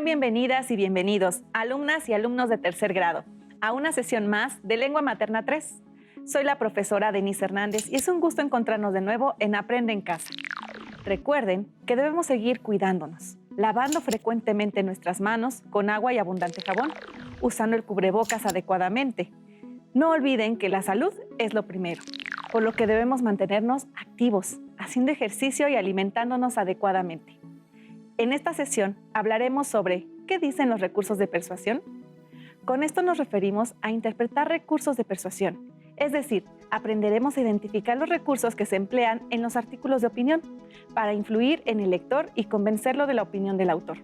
bienvenidas y bienvenidos, alumnas y alumnos de tercer grado, a una sesión más de Lengua Materna 3. Soy la profesora Denise Hernández y es un gusto encontrarnos de nuevo en Aprende en Casa. Recuerden que debemos seguir cuidándonos, lavando frecuentemente nuestras manos con agua y abundante jabón, usando el cubrebocas adecuadamente. No olviden que la salud es lo primero, por lo que debemos mantenernos activos, haciendo ejercicio y alimentándonos adecuadamente. En esta sesión hablaremos sobre ¿qué dicen los recursos de persuasión? Con esto nos referimos a interpretar recursos de persuasión, es decir, aprenderemos a identificar los recursos que se emplean en los artículos de opinión para influir en el lector y convencerlo de la opinión del autor.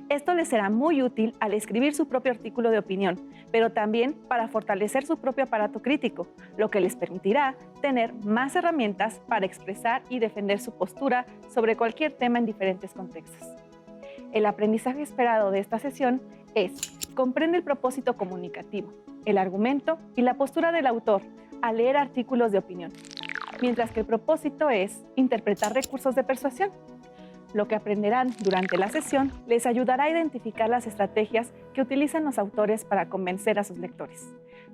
Esto les será muy útil al escribir su propio artículo de opinión, pero también para fortalecer su propio aparato crítico, lo que les permitirá tener más herramientas para expresar y defender su postura sobre cualquier tema en diferentes contextos. El aprendizaje esperado de esta sesión es: comprende el propósito comunicativo, el argumento y la postura del autor al leer artículos de opinión, mientras que el propósito es interpretar recursos de persuasión. Lo que aprenderán durante la sesión les ayudará a identificar las estrategias que utilizan los autores para convencer a sus lectores,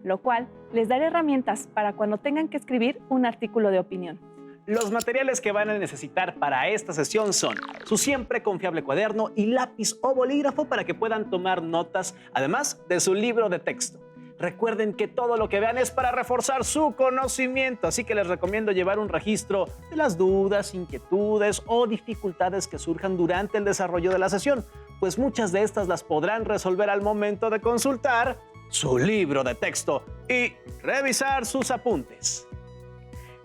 lo cual les dará herramientas para cuando tengan que escribir un artículo de opinión. Los materiales que van a necesitar para esta sesión son su siempre confiable cuaderno y lápiz o bolígrafo para que puedan tomar notas, además de su libro de texto. Recuerden que todo lo que vean es para reforzar su conocimiento, así que les recomiendo llevar un registro de las dudas, inquietudes o dificultades que surjan durante el desarrollo de la sesión, pues muchas de estas las podrán resolver al momento de consultar su libro de texto y revisar sus apuntes.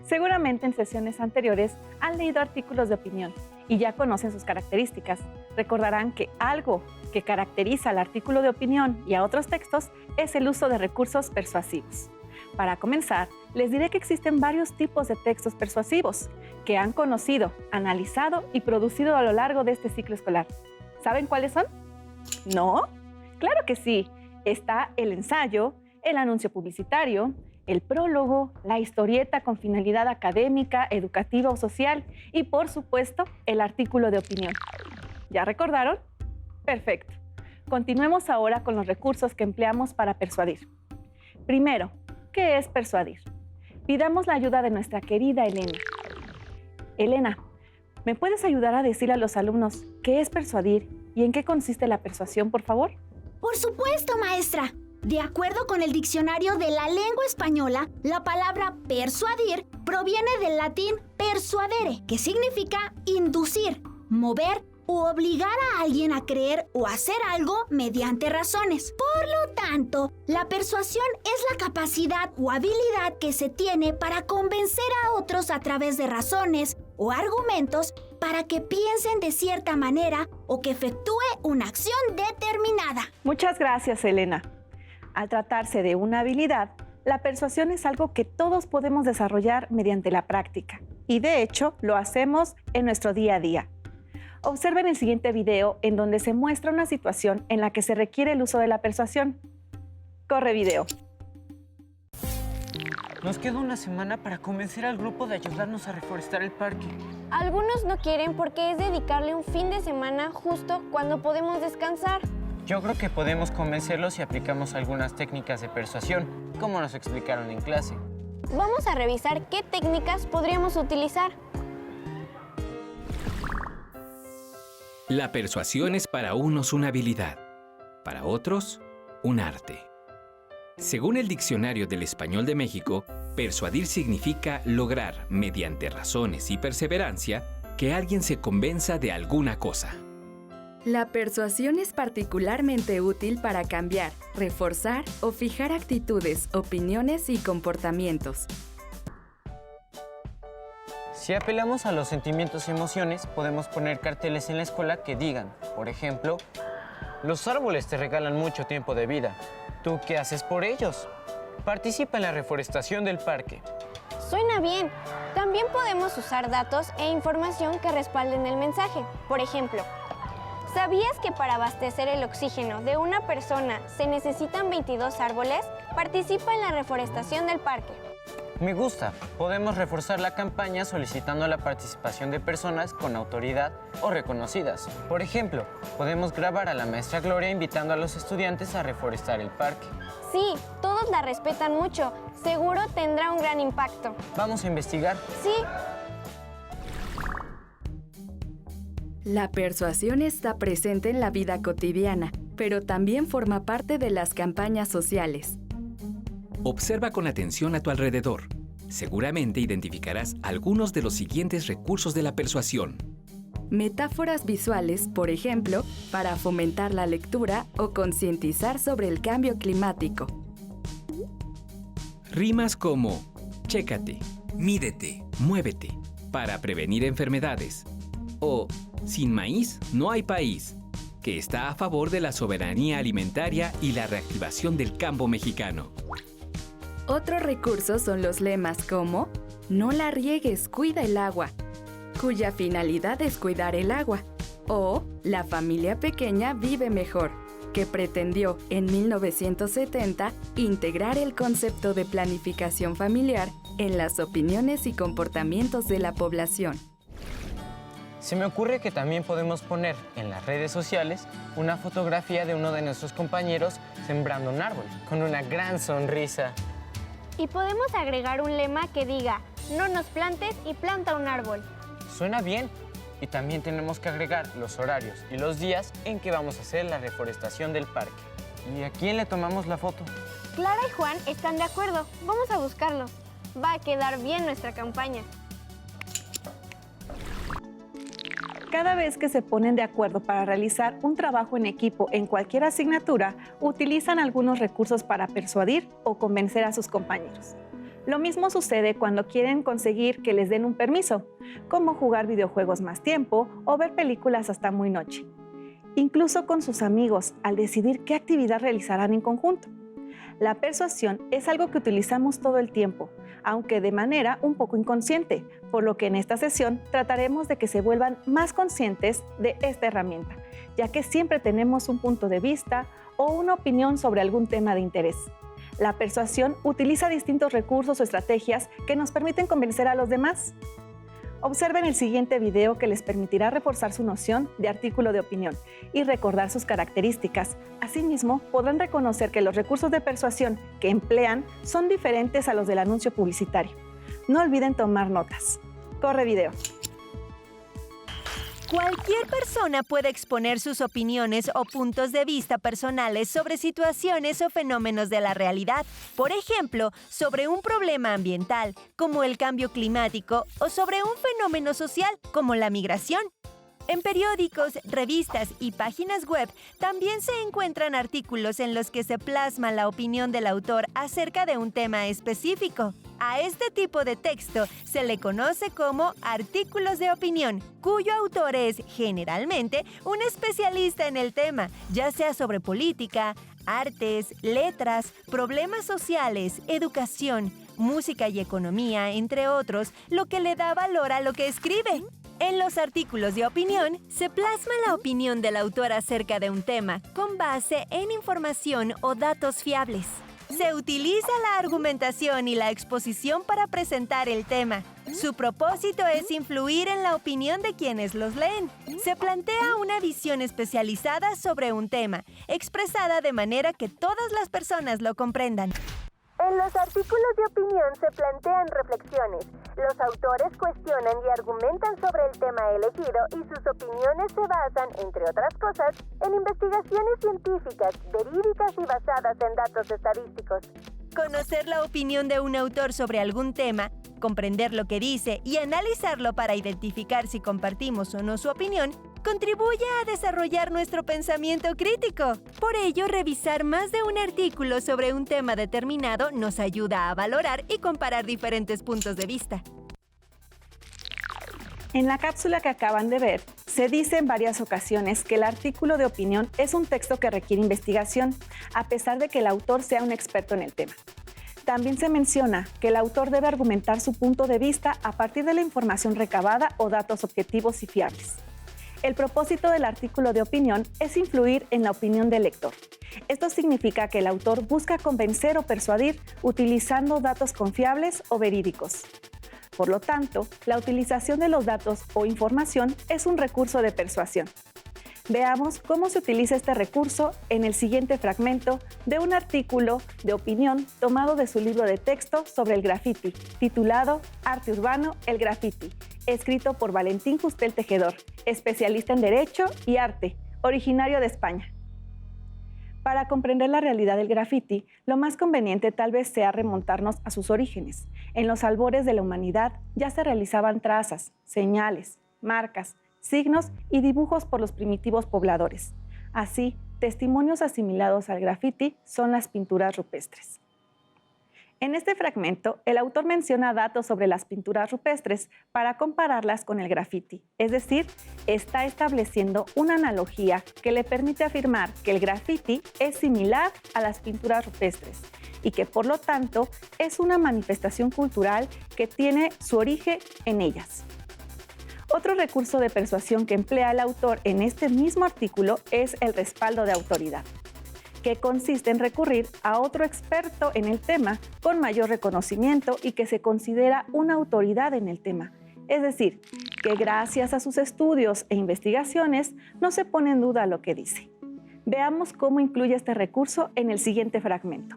Seguramente en sesiones anteriores han leído artículos de opinión y ya conocen sus características. Recordarán que algo que caracteriza al artículo de opinión y a otros textos es el uso de recursos persuasivos. Para comenzar, les diré que existen varios tipos de textos persuasivos que han conocido, analizado y producido a lo largo de este ciclo escolar. ¿Saben cuáles son? ¿No? ¡Claro que sí! Está el ensayo, el anuncio publicitario, el prólogo, la historieta con finalidad académica, educativa o social y, por supuesto, el artículo de opinión. ¿Ya recordaron? Perfecto. Continuemos ahora con los recursos que empleamos para persuadir. Primero, ¿qué es persuadir? Pidamos la ayuda de nuestra querida Elena. Elena, ¿me puedes ayudar a decir a los alumnos qué es persuadir y en qué consiste la persuasión, por favor? Por supuesto, maestra. De acuerdo con el diccionario de la lengua española, la palabra persuadir proviene del latín persuadere, que significa inducir, mover o obligar a alguien a creer o hacer algo mediante razones. Por lo tanto, la persuasión es la capacidad o habilidad que se tiene para convencer a otros a través de razones o argumentos para que piensen de cierta manera o que efectúe una acción determinada. Muchas gracias, Elena. Al tratarse de una habilidad, la persuasión es algo que todos podemos desarrollar mediante la práctica. Y de hecho, lo hacemos en nuestro día a día. Observen el siguiente video en donde se muestra una situación en la que se requiere el uso de la persuasión. Corre video. Nos queda una semana para convencer al grupo de ayudarnos a reforestar el parque. Algunos no quieren porque es dedicarle un fin de semana justo cuando podemos descansar. Yo creo que podemos convencerlos si aplicamos algunas técnicas de persuasión, como nos explicaron en clase. Vamos a revisar qué técnicas podríamos utilizar. La persuasión es para unos una habilidad, para otros un arte. Según el Diccionario del Español de México, persuadir significa lograr, mediante razones y perseverancia, que alguien se convenza de alguna cosa. La persuasión es particularmente útil para cambiar, reforzar o fijar actitudes, opiniones y comportamientos. Si apelamos a los sentimientos y emociones, podemos poner carteles en la escuela que digan, por ejemplo, los árboles te regalan mucho tiempo de vida. ¿Tú qué haces por ellos? Participa en la reforestación del parque. Suena bien. También podemos usar datos e información que respalden el mensaje. Por ejemplo, ¿sabías que para abastecer el oxígeno de una persona se necesitan 22 árboles? Participa en la reforestación del parque. Me gusta. Podemos reforzar la campaña solicitando la participación de personas con autoridad o reconocidas. Por ejemplo, podemos grabar a la maestra Gloria invitando a los estudiantes a reforestar el parque. Sí, todos la respetan mucho. Seguro tendrá un gran impacto. Vamos a investigar. Sí, La persuasión está presente en la vida cotidiana, pero también forma parte de las campañas sociales. Observa con atención a tu alrededor. Seguramente identificarás algunos de los siguientes recursos de la persuasión. Metáforas visuales, por ejemplo, para fomentar la lectura o concientizar sobre el cambio climático. Rimas como chécate, mídete, muévete, para prevenir enfermedades. O sin maíz no hay país, que está a favor de la soberanía alimentaria y la reactivación del campo mexicano. Otros recursos son los lemas como no la riegues, cuida el agua, cuya finalidad es cuidar el agua, o la familia pequeña vive mejor, que pretendió en 1970 integrar el concepto de planificación familiar en las opiniones y comportamientos de la población. Se me ocurre que también podemos poner en las redes sociales una fotografía de uno de nuestros compañeros sembrando un árbol, con una gran sonrisa. y podemos agregar un lema que diga, no nos plantes y planta un árbol. Suena bien. Y también tenemos que agregar los horarios y los días en que vamos a hacer la reforestación del parque. ¿Y a quién le tomamos la foto? Clara y Juan están de acuerdo. Vamos a buscarlos. Va a quedar bien nuestra campaña. Cada vez que se ponen de acuerdo para realizar un trabajo en equipo en cualquier asignatura, utilizan algunos recursos para persuadir o convencer a sus compañeros. Lo mismo sucede cuando quieren conseguir que les den un permiso, como jugar videojuegos más tiempo o ver películas hasta muy noche. Incluso con sus amigos, al decidir qué actividad realizarán en conjunto. La persuasión es algo que utilizamos todo el tiempo, aunque de manera un poco inconsciente, por lo que en esta sesión trataremos de que se vuelvan más conscientes de esta herramienta, ya que siempre tenemos un punto de vista o una opinión sobre algún tema de interés. La persuasión utiliza distintos recursos o estrategias que nos permiten convencer a los demás. Observen el siguiente video que les permitirá reforzar su noción de artículo de opinión y recordar sus características. Asimismo, podrán reconocer que los recursos de persuasión que emplean son diferentes a los del anuncio publicitario. No olviden tomar notas. Corre video. Cualquier persona puede exponer sus opiniones o puntos de vista personales sobre situaciones o fenómenos de la realidad. Por ejemplo, sobre un problema ambiental, como el cambio climático, o sobre un fenómeno social, como la migración. En periódicos, revistas y páginas web también se encuentran artículos en los que se plasma la opinión del autor acerca de un tema específico. A este tipo de texto se le conoce como artículos de opinión, cuyo autor es, generalmente, un especialista en el tema, ya sea sobre política, artes, letras, problemas sociales, educación, música y economía, entre otros, lo que le da valor a lo que escribe. En los artículos de opinión, se plasma la opinión del autor acerca de un tema, con base en información o datos fiables. Se utiliza la argumentación y la exposición para presentar el tema. Su propósito es influir en la opinión de quienes los leen. Se plantea una visión especializada sobre un tema, expresada de manera que todas las personas lo comprendan. En los artículos de opinión se plantean reflexiones. Los autores cuestionan y argumentan sobre el tema elegido y sus opiniones se basan, entre otras cosas, en investigaciones científicas, verídicas y basadas en datos estadísticos. Conocer la opinión de un autor sobre algún tema, comprender lo que dice y analizarlo para identificar si compartimos o no su opinión, contribuye a desarrollar nuestro pensamiento crítico. Por ello, revisar más de un artículo sobre un tema determinado nos ayuda a valorar y comparar diferentes puntos de vista. En la cápsula que acaban de ver, se dice en varias ocasiones que el artículo de opinión es un texto que requiere investigación, a pesar de que el autor sea un experto en el tema. También se menciona que el autor debe argumentar su punto de vista a partir de la información recabada o datos objetivos y fiables. El propósito del artículo de opinión es influir en la opinión del lector. Esto significa que el autor busca convencer o persuadir utilizando datos confiables o verídicos. Por lo tanto, la utilización de los datos o información es un recurso de persuasión. Veamos cómo se utiliza este recurso en el siguiente fragmento de un artículo de opinión tomado de su libro de texto sobre el graffiti, titulado Arte Urbano, el Graffiti, escrito por Valentín Justel Tejedor, especialista en Derecho y Arte, originario de España. Para comprender la realidad del graffiti, lo más conveniente tal vez sea remontarnos a sus orígenes. En los albores de la humanidad ya se realizaban trazas, señales, marcas, signos y dibujos por los primitivos pobladores. Así, testimonios asimilados al graffiti son las pinturas rupestres. En este fragmento, el autor menciona datos sobre las pinturas rupestres para compararlas con el graffiti, es decir, está estableciendo una analogía que le permite afirmar que el graffiti es similar a las pinturas rupestres y que, por lo tanto, es una manifestación cultural que tiene su origen en ellas. Otro recurso de persuasión que emplea el autor en este mismo artículo es el respaldo de autoridad, que consiste en recurrir a otro experto en el tema con mayor reconocimiento y que se considera una autoridad en el tema. Es decir, que gracias a sus estudios e investigaciones no se pone en duda lo que dice. Veamos cómo incluye este recurso en el siguiente fragmento.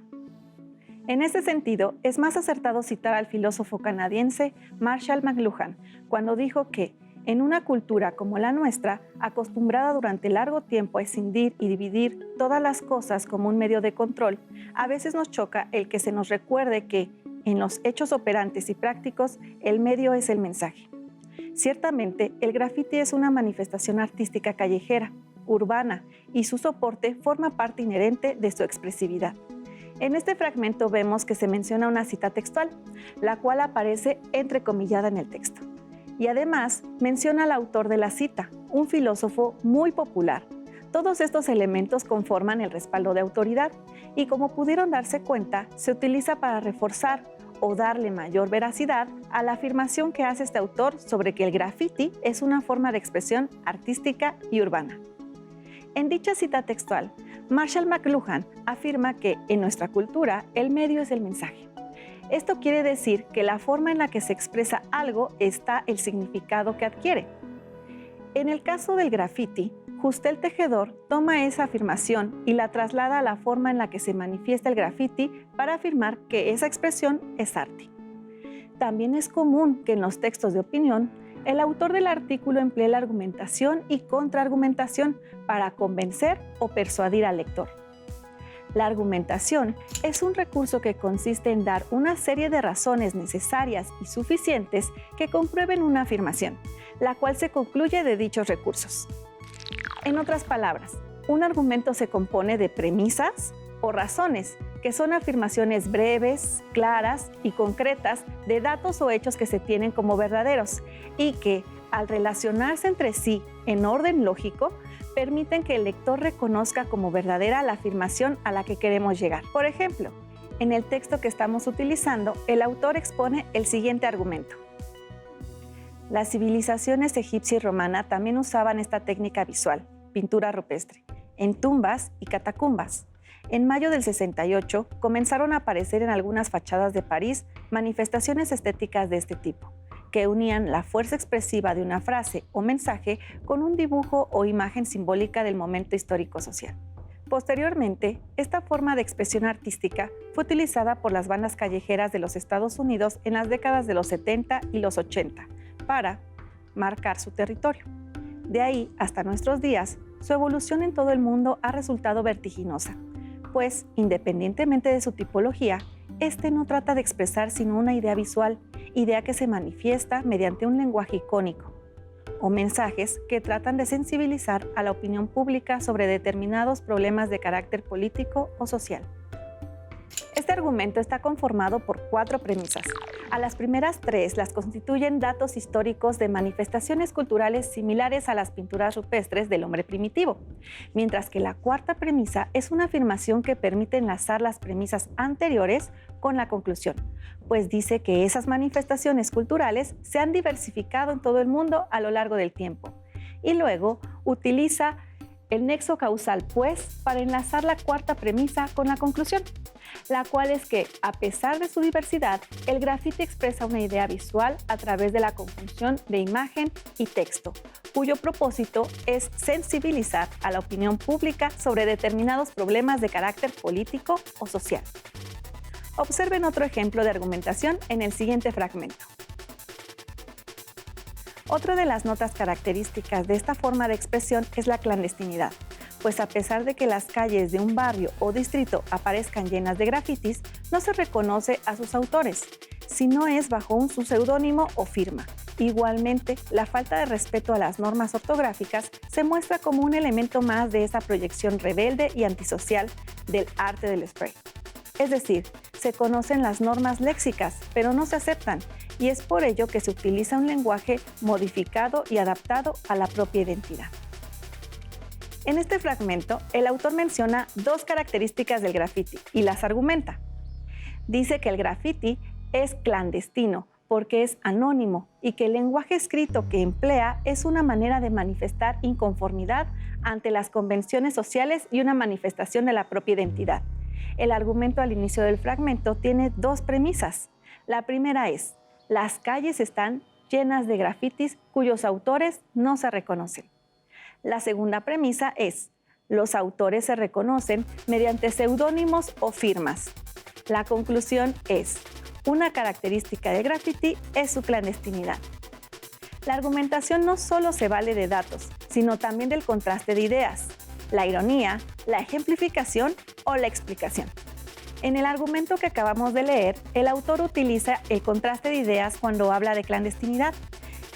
En este sentido, es más acertado citar al filósofo canadiense Marshall McLuhan cuando dijo que, en una cultura como la nuestra, acostumbrada durante largo tiempo a escindir y dividir todas las cosas como un medio de control, a veces nos choca el que se nos recuerde que, en los hechos operantes y prácticos, el medio es el mensaje. Ciertamente, el graffiti es una manifestación artística callejera, urbana, y su soporte forma parte inherente de su expresividad. En este fragmento vemos que se menciona una cita textual, la cual aparece entrecomillada en el texto. Y además menciona al autor de la cita, un filósofo muy popular. Todos estos elementos conforman el respaldo de autoridad y, como pudieron darse cuenta, se utiliza para reforzar o darle mayor veracidad a la afirmación que hace este autor sobre que el graffiti es una forma de expresión artística y urbana. En dicha cita textual, Marshall McLuhan afirma que en nuestra cultura el medio es el mensaje. Esto quiere decir que la forma en la que se expresa algo está el significado que adquiere. En el caso del graffiti, Justel Tejedor toma esa afirmación y la traslada a la forma en la que se manifiesta el graffiti para afirmar que esa expresión es arte. También es común que en los textos de opinión, el autor del artículo emplee la argumentación y contraargumentación para convencer o persuadir al lector. La argumentación es un recurso que consiste en dar una serie de razones necesarias y suficientes que comprueben una afirmación, la cual se concluye de dichos recursos. En otras palabras, un argumento se compone de premisas o razones, que son afirmaciones breves, claras y concretas de datos o hechos que se tienen como verdaderos y que, al relacionarse entre sí en orden lógico, permiten que el lector reconozca como verdadera la afirmación a la que queremos llegar. Por ejemplo, en el texto que estamos utilizando, el autor expone el siguiente argumento. Las civilizaciones egipcia y romana también usaban esta técnica visual, pintura rupestre, en tumbas y catacumbas. En mayo del 68 comenzaron a aparecer en algunas fachadas de París manifestaciones estéticas de este tipo, que unían la fuerza expresiva de una frase o mensaje con un dibujo o imagen simbólica del momento histórico-social. Posteriormente, esta forma de expresión artística fue utilizada por las bandas callejeras de los Estados Unidos en las décadas de los 70 y los 80 para marcar su territorio. De ahí hasta nuestros días, su evolución en todo el mundo ha resultado vertiginosa, pues, independientemente de su tipología, este no trata de expresar sino una idea visual, idea que se manifiesta mediante un lenguaje icónico, o mensajes que tratan de sensibilizar a la opinión pública sobre determinados problemas de carácter político o social. Este argumento está conformado por 4 premisas. A las primeras 3 las constituyen datos históricos de manifestaciones culturales similares a las pinturas rupestres del hombre primitivo, mientras que la 4ª premisa es una afirmación que permite enlazar las premisas anteriores con la conclusión, pues dice que esas manifestaciones culturales se han diversificado en todo el mundo a lo largo del tiempo y luego utiliza el nexo causal pues para enlazar la cuarta premisa con la conclusión, la cual es que, a pesar de su diversidad, el graffiti expresa una idea visual a través de la conjunción de imagen y texto, cuyo propósito es sensibilizar a la opinión pública sobre determinados problemas de carácter político o social. Observen otro ejemplo de argumentación en el siguiente fragmento. Otra de las notas características de esta forma de expresión es la clandestinidad, pues a pesar de que las calles de un barrio o distrito aparezcan llenas de grafitis, no se reconoce a sus autores, sino es bajo un seudónimo o firma. Igualmente, la falta de respeto a las normas ortográficas se muestra como un elemento más de esa proyección rebelde y antisocial del arte del spray. Es decir, se conocen las normas léxicas, pero no se aceptan, y es por ello que se utiliza un lenguaje modificado y adaptado a la propia identidad. En este fragmento, el autor menciona dos características del graffiti y las argumenta. Dice que el graffiti es clandestino porque es anónimo y que el lenguaje escrito que emplea es una manera de manifestar inconformidad ante las convenciones sociales y una manifestación de la propia identidad. El argumento al inicio del fragmento tiene dos premisas. La primera es: las calles están llenas de grafitis cuyos autores no se reconocen. La segunda premisa es: los autores se reconocen mediante seudónimos o firmas. La conclusión es: una característica del graffiti es su clandestinidad. La argumentación no solo se vale de datos, sino también del contraste de ideas, la ironía, la ejemplificación o la explicación. En el argumento que acabamos de leer, el autor utiliza el contraste de ideas cuando habla de clandestinidad,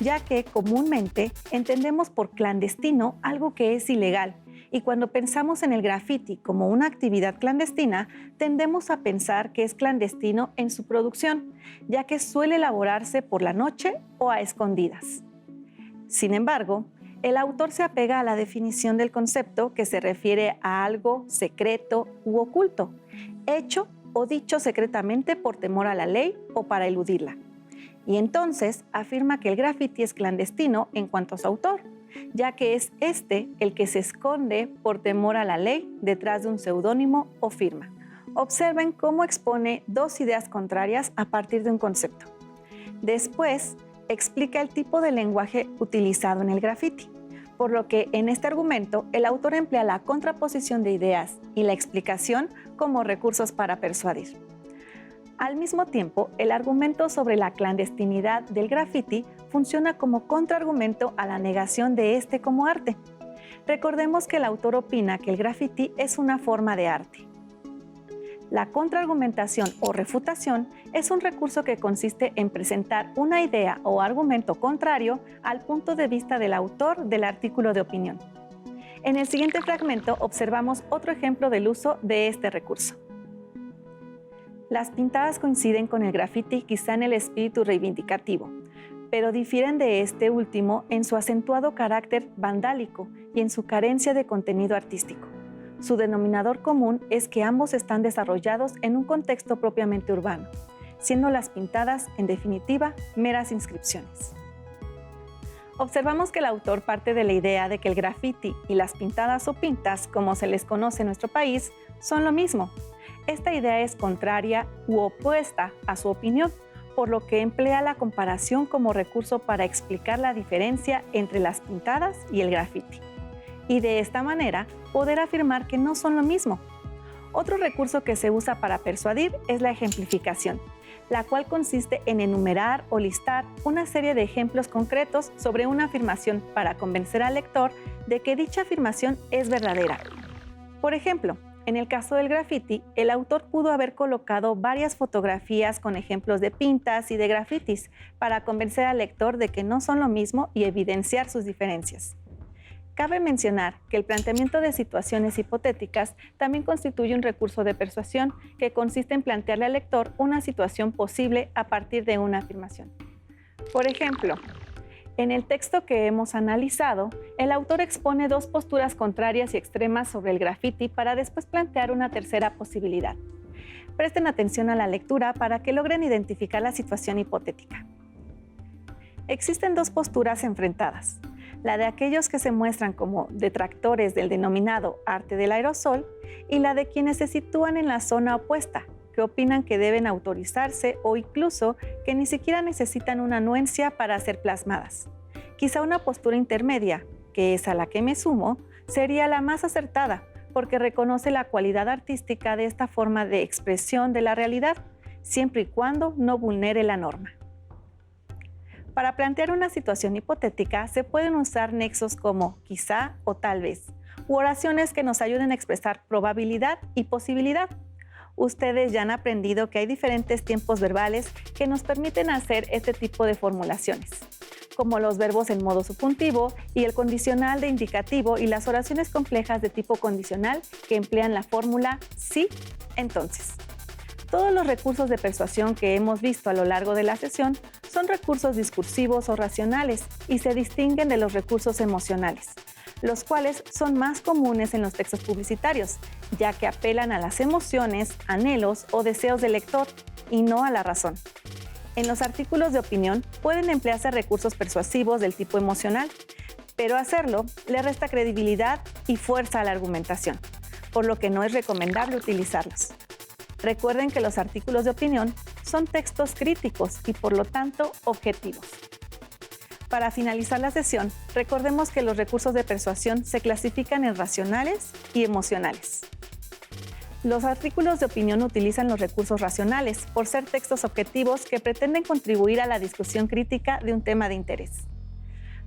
ya que comúnmente entendemos por clandestino algo que es ilegal, y cuando pensamos en el graffiti como una actividad clandestina, tendemos a pensar que es clandestino en su producción, ya que suele elaborarse por la noche o a escondidas. Sin embargo, el autor se apega a la definición del concepto que se refiere a algo secreto u oculto, hecho o dicho secretamente por temor a la ley o para eludirla. Y entonces afirma que el graffiti es clandestino en cuanto a su autor, ya que es este el que se esconde por temor a la ley detrás de un seudónimo o firma. Observen cómo expone dos ideas contrarias a partir de un concepto. Después, explica el tipo de lenguaje utilizado en el graffiti, por lo que en este argumento el autor emplea la contraposición de ideas y la explicación como recursos para persuadir. Al mismo tiempo, el argumento sobre la clandestinidad del graffiti funciona como contraargumento a la negación de este como arte. Recordemos que el autor opina que el graffiti es una forma de arte. La contraargumentación o refutación es un recurso que consiste en presentar una idea o argumento contrario al punto de vista del autor del artículo de opinión. En el siguiente fragmento observamos otro ejemplo del uso de este recurso. Las pintadas coinciden con el graffiti quizá en el espíritu reivindicativo, pero difieren de este último en su acentuado carácter vandálico y en su carencia de contenido artístico. Su denominador común es que ambos están desarrollados en un contexto propiamente urbano, siendo las pintadas, en definitiva, meras inscripciones. Observamos que el autor parte de la idea de que el graffiti y las pintadas o pintas, como se les conoce en nuestro país, son lo mismo. Esta idea es contraria u opuesta a su opinión, por lo que emplea la comparación como recurso para explicar la diferencia entre las pintadas y el graffiti, y de esta manera poder afirmar que no son lo mismo. Otro recurso que se usa para persuadir es la ejemplificación, la cual consiste en enumerar o listar una serie de ejemplos concretos sobre una afirmación para convencer al lector de que dicha afirmación es verdadera. Por ejemplo, en el caso del graffiti, el autor pudo haber colocado varias fotografías con ejemplos de pintas y de grafitis para convencer al lector de que no son lo mismo y evidenciar sus diferencias. Cabe mencionar que el planteamiento de situaciones hipotéticas también constituye un recurso de persuasión que consiste en plantearle al lector una situación posible a partir de una afirmación. Por ejemplo, en el texto que hemos analizado, el autor expone dos posturas contrarias y extremas sobre el graffiti para después plantear una tercera posibilidad. Presten atención a la lectura para que logren identificar la situación hipotética. Existen dos posturas enfrentadas. la de aquellos que se muestran como detractores del denominado arte del aerosol y la de quienes se sitúan en la zona opuesta, que opinan que deben autorizarse o incluso que ni siquiera necesitan una anuencia para ser plasmadas. Quizá una postura intermedia, que es a la que me sumo, sería la más acertada, porque reconoce la cualidad artística de esta forma de expresión de la realidad, siempre y cuando no vulnere la norma. Para plantear una situación hipotética, se pueden usar nexos como quizá o tal vez, u oraciones que nos ayuden a expresar probabilidad y posibilidad. Ustedes ya han aprendido que hay diferentes tiempos verbales que nos permiten hacer este tipo de formulaciones, como los verbos en modo subjuntivo y el condicional de indicativo y las oraciones complejas de tipo condicional que emplean la fórmula sí, entonces. Todos los recursos de persuasión que hemos visto a lo largo de la sesión son recursos discursivos o racionales y se distinguen de los recursos emocionales, los cuales son más comunes en los textos publicitarios, ya que apelan a las emociones, anhelos o deseos del lector y no a la razón. En los artículos de opinión pueden emplearse recursos persuasivos del tipo emocional, pero hacerlo le resta credibilidad y fuerza a la argumentación, por lo que no es recomendable utilizarlos. Recuerden que los artículos de opinión son textos críticos y por lo tanto objetivos. Para finalizar la sesión, recordemos que los recursos de persuasión se clasifican en racionales y emocionales. Los artículos de opinión utilizan los recursos racionales por ser textos objetivos que pretenden contribuir a la discusión crítica de un tema de interés.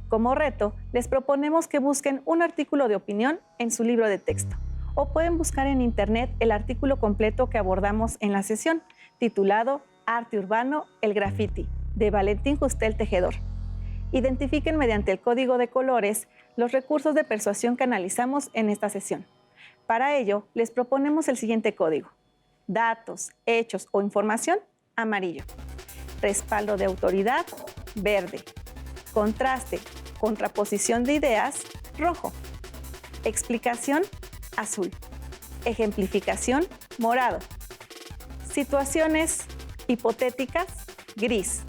Como reto, les proponemos que busquen un artículo de opinión en su libro de texto, o pueden buscar en internet el artículo completo que abordamos en la sesión, titulado Arte Urbano, el Graffiti, de Valentín Justel Tejedor. Identifiquen mediante el código de colores los recursos de persuasión que analizamos en esta sesión. Para ello, les proponemos el siguiente código: datos, hechos o información, amarillo; respaldo de autoridad, verde; contraste, contraposición de ideas, rojo; explicación, azul; ejemplificación, morado; situaciones hipotéticas, gris;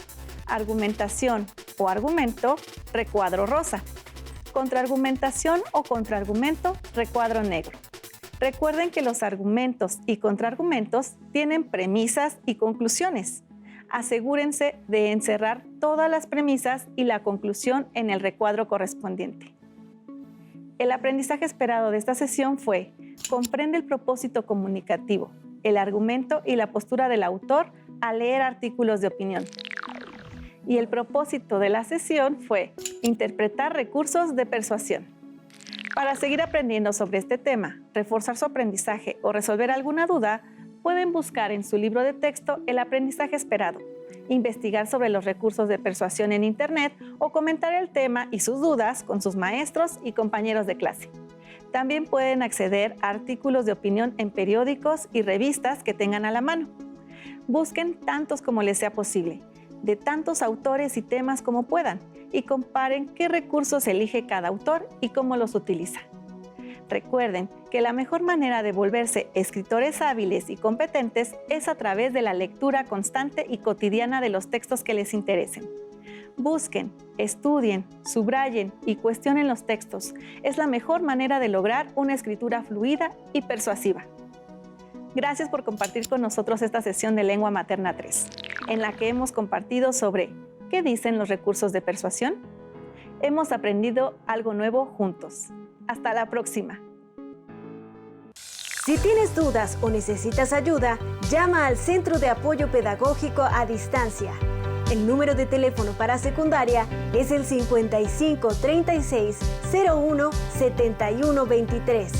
argumentación o argumento, recuadro rosa; contraargumentación o contraargumento, recuadro negro. Recuerden que los argumentos y contraargumentos tienen premisas y conclusiones. Asegúrense de encerrar todas las premisas y la conclusión en el recuadro correspondiente. El aprendizaje esperado de esta sesión fue: comprende el propósito comunicativo, el argumento y la postura del autor al leer artículos de opinión. Y el propósito de la sesión fue interpretar recursos de persuasión. Para seguir aprendiendo sobre este tema, reforzar su aprendizaje o resolver alguna duda, pueden buscar en su libro de texto el aprendizaje esperado, investigar sobre los recursos de persuasión en Internet o comentar el tema y sus dudas con sus maestros y compañeros de clase. También pueden acceder a artículos de opinión en periódicos y revistas que tengan a la mano. Busquen tantos como les sea posible, de tantos autores y temas como puedan, y comparen qué recursos elige cada autor y cómo los utiliza. Recuerden que la mejor manera de volverse escritores hábiles y competentes es a través de la lectura constante y cotidiana de los textos que les interesen. Busquen, estudien, subrayen y cuestionen los textos. Es la mejor manera de lograr una escritura fluida y persuasiva. Gracias por compartir con nosotros esta sesión de Lengua Materna 3, en la que hemos compartido sobre ¿qué dicen los recursos de persuasión? Hemos aprendido algo nuevo juntos. Hasta la próxima. Si tienes dudas o necesitas ayuda, llama al Centro de Apoyo Pedagógico a Distancia. El número de teléfono para secundaria es el 55 36 01 71 23.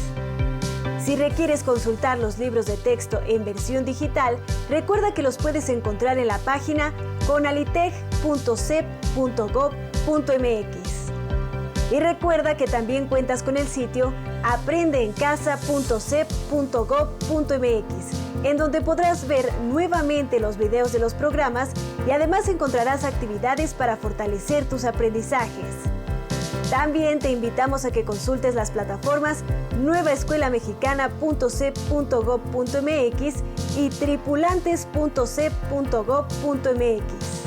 Si requieres consultar los libros de texto en versión digital, recuerda que los puedes encontrar en la página conalitech.cep.gov.mx. Y recuerda que también cuentas con el sitio aprendeencasa.cep.gov.mx, en donde podrás ver nuevamente los videos de los programas y además encontrarás actividades para fortalecer tus aprendizajes. También te invitamos a que consultes las plataformas nuevaescuelamexicana.cep.gov.mx y tripulantes.cep.gov.mx.